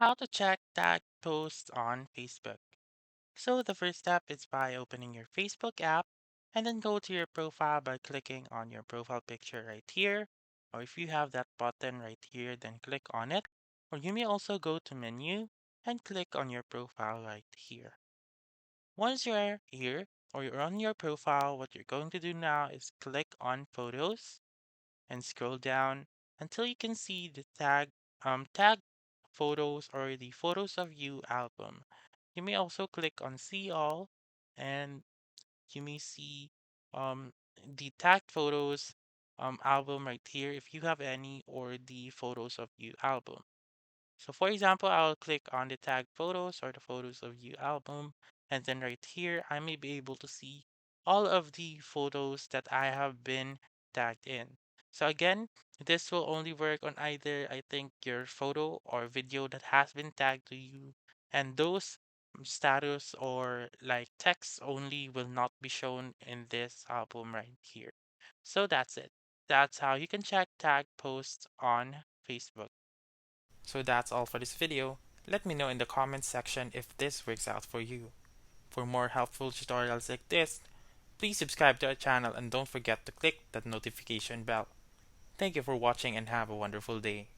How to check tag posts on Facebook. So the first step is by opening your Facebook app and then go to your profile by clicking on your profile picture right here. Or if you have that button right here, then click on it. Or you may also go to menu and click on your profile right here. Once you're here or you're on your profile, what you're going to do now is click on photos and scroll down until you can see the tag photos or the photos of you album. You may also click on see all and you may see um the tagged photos album right here if you have any, or the photos of you album. So for example, I'll click on the tag photos or the photos of you album, and then right here, I may be able to see all of the photos that I have been tagged in. So again, this will only work on either, I think, your photo or video that has been tagged to you, and those status or like text only will not be shown in this album right here. So that's it. That's how you can check tag posts on Facebook. So that's all for this video. Let me know in the comments section if this works out for you. For more helpful tutorials like this, please subscribe to our channel and don't forget to click that notification bell. Thank you for watching and have a wonderful day.